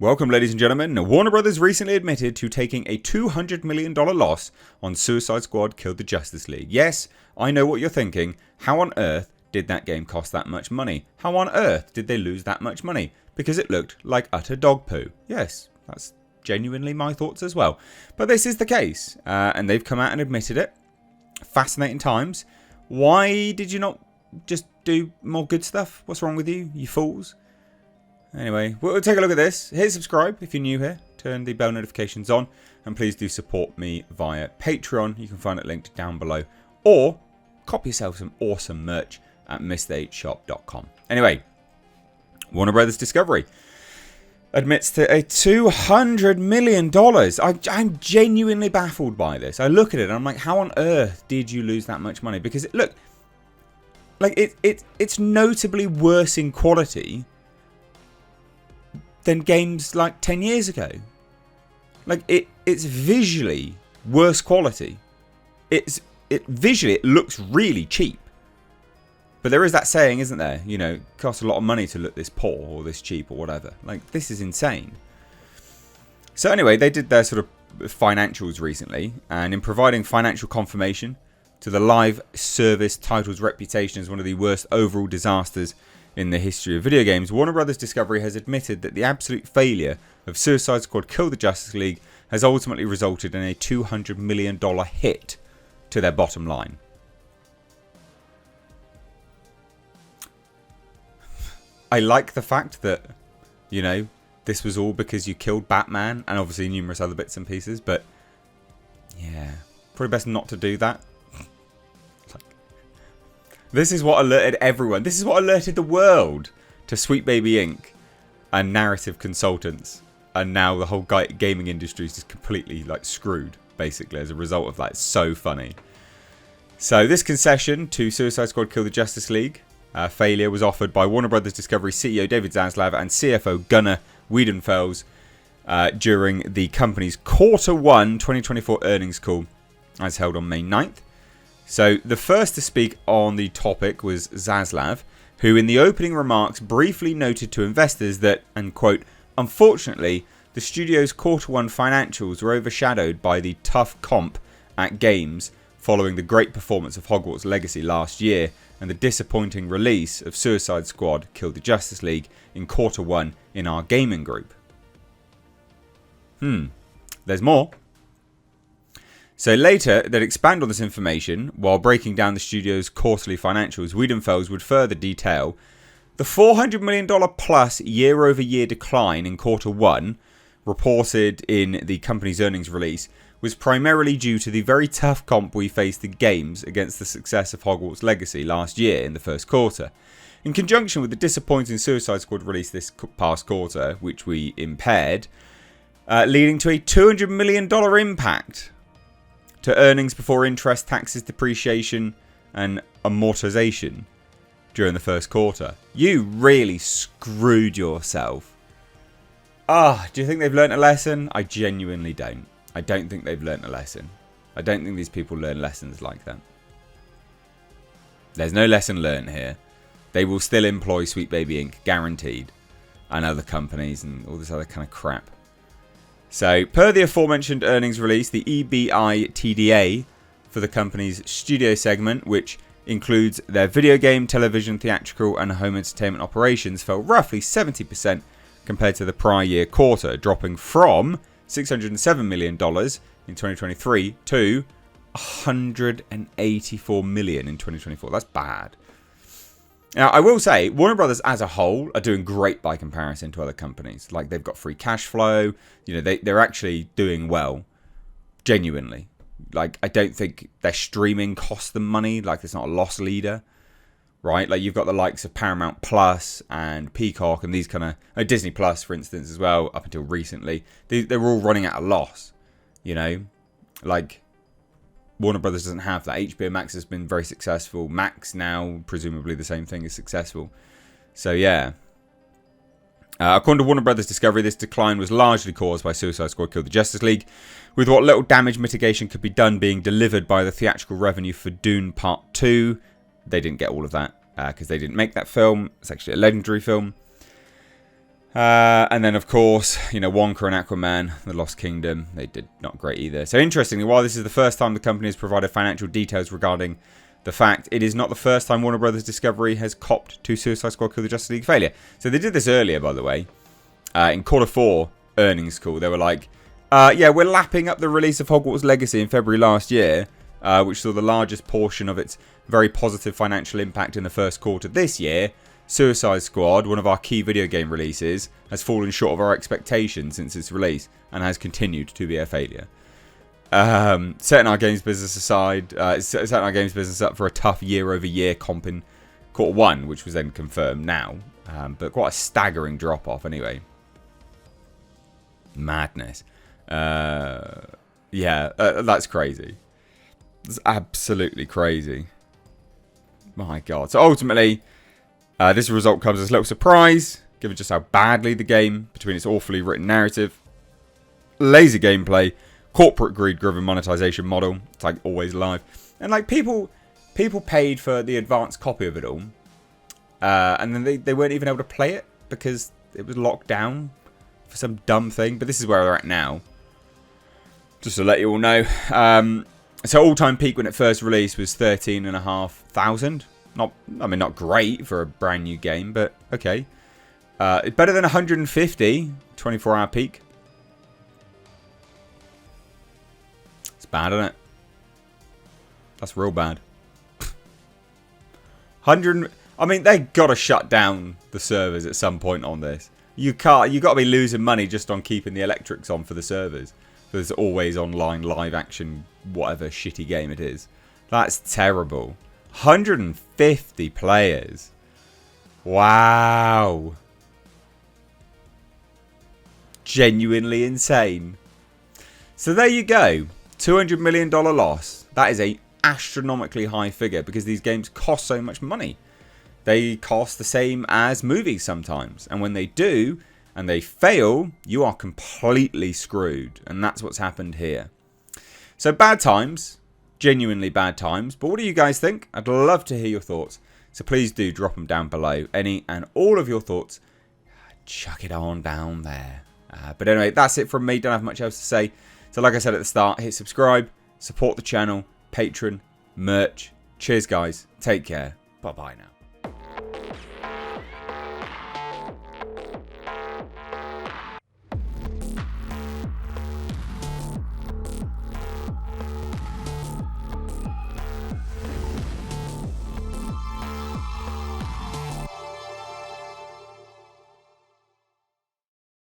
Welcome, ladies and gentlemen. Warner Brothers recently admitted to taking a $200 million loss on Suicide Squad Killed the Justice League. Yes, I know what you're thinking. How on earth did that game cost that much money? How on earth did they lose that much money? Because it looked like utter dog poo. Yes, that's genuinely my thoughts as well. But this is the case, and they've come out and admitted it. Fascinating times. Why did you not just do more good stuff? What's wrong with you, you fools? Anyway, we'll take a look at this. Hit subscribe if you're new here. Turn the bell notifications on. And please do support me via Patreon. You can find it linked down below. Or cop yourself some awesome merch at mr8shop.com. Anyway, Warner Brothers Discovery admits to a $200 million. I'm genuinely baffled by this. I look at it and I'm like, how on earth did you lose that much money? Because, look, like it's notably worse in quality than games like 10 years ago. Like it's visually worse quality. Visually it looks really cheap. But there is that saying, isn't there? You know, it costs a lot of money to look this poor or this cheap or whatever. Like, this is insane. So anyway, they did their sort of financials recently, and in providing financial confirmation to the live service title's reputation as one of the worst overall disasters in the history of video games, Warner Brothers Discovery has admitted that the absolute failure of Suicide Squad Kill the Justice League has ultimately resulted in a $200 million hit to their bottom line. I like the fact that, you know, this was all because you killed Batman and obviously numerous other bits and pieces, but yeah, probably best not to do that. This is what alerted everyone. This is what alerted the world to Sweet Baby Inc. and narrative consultants. And now the whole gaming industry is just completely like screwed, basically, as a result of that. It's so funny. So this concession to Suicide Squad Kill the Justice League failure was offered by Warner Brothers Discovery CEO David Zaslav and CFO Gunnar Wiedenfels during the company's Q1 2024 earnings call, as held on May 9th. So the first to speak on the topic was Zaslav, who in the opening remarks briefly noted to investors that, and quote, unfortunately, the studio's Q1 financials were overshadowed by the tough comp at games following the great performance of Hogwarts Legacy last year and the disappointing release of Suicide Squad Kill the Justice League in Q1 in our gaming group. There's more. So later, they'd expand on this information while breaking down the studio's quarterly financials. Wiedenfels would further detail the $400 million plus year-over-year decline in Q1 reported in the company's earnings release was primarily due to the very tough comp we faced in games against the success of Hogwarts Legacy last year in the first quarter. In conjunction with the disappointing Suicide Squad release this past quarter, which we impaired, leading to a $200 million impact to earnings before interest, taxes, depreciation, and amortization during the first quarter. You really screwed yourself. Do you think they've learnt a lesson? I genuinely don't. I don't think they've learnt a lesson. I don't think these people learn lessons like that. There's no lesson learned here. They will still employ Sweet Baby Inc. guaranteed, and other companies and all this other kind of crap. So, per the aforementioned earnings release, the EBITDA for the company's studio segment, which includes their video game, television, theatrical, and home entertainment operations, fell roughly 70% compared to the prior year quarter, dropping from $607 million in 2023 to $184 million in 2024. That's bad. Now, I will say, Warner Brothers as a whole are doing great by comparison to other companies. Like, they've got free cash flow. You know, they're actually doing well. Genuinely. Like, I don't think their streaming costs them money. Like, it's not a loss leader. Right? Like, you've got the likes of Paramount Plus and Peacock and these kind of... Disney Plus, for instance, as well, up until recently. They're all running at a loss. You know? Like... Warner Brothers doesn't have that. HBO Max has been very successful. Max now, presumably the same thing, is successful. So, yeah. According to Warner Brothers Discovery, this decline was largely caused by Suicide Squad Kill the Justice League, with what little damage mitigation could be done being delivered by the theatrical revenue for Dune Part 2. They didn't get all of that because they didn't make that film. It's actually a legendary film. And then, of course, you know, Wonka and Aquaman, The Lost Kingdom, they did not great either. So interestingly, while this is the first time the company has provided financial details regarding the fact, it is not the first time Warner Brothers Discovery has copped to Suicide Squad Kill the Justice League failure. So they did this earlier, by the way, in Q4 earnings call. They were like, yeah, we're lapping up the release of Hogwarts Legacy in February last year, which saw the largest portion of its very positive financial impact in the first quarter this year. Suicide Squad, one of our key video game releases, has fallen short of our expectations since its release and has continued to be a failure. Setting our games business aside, setting our games business up for a tough year-over-year comp in Q1, which was then confirmed now. But quite a staggering drop-off anyway. Madness. Yeah, that's crazy. That's absolutely crazy. My God. So ultimately, this result comes as a little surprise, given just how badly the game, between its awfully written narrative, lazy gameplay, corporate greed-driven monetization model, it's like always live, and like people paid for the advanced copy of it all, and then they weren't even able to play it because it was locked down for some dumb thing. But this is where they're at now. Just to let you all know. So all-time peak when it first released was 13,500. Not great for a brand new game, but okay. Better than 150 24-hour peak. It's bad, isn't it? That's real bad. 100. I mean, they gotta shut down the servers at some point on this. You got to be losing money just on keeping the electrics on for the servers. There's always online live action, whatever shitty game it is. That's terrible. 150 players. Wow. Genuinely insane. So there you go. $200 million loss. That is a astronomically high figure because these games cost so much money. They cost the same as movies sometimes. And when they do, and they fail, you are completely screwed. And that's what's happened here. So bad times. Genuinely bad times. But what do you guys think? I'd love to hear your thoughts. So please do drop them down below. Any and all of your thoughts. Chuck it on down there. But anyway, that's it from me. Don't have much else to say. So like I said at the start, hit subscribe. Support the channel. Patreon. Merch. Cheers guys. Take care. Bye bye now.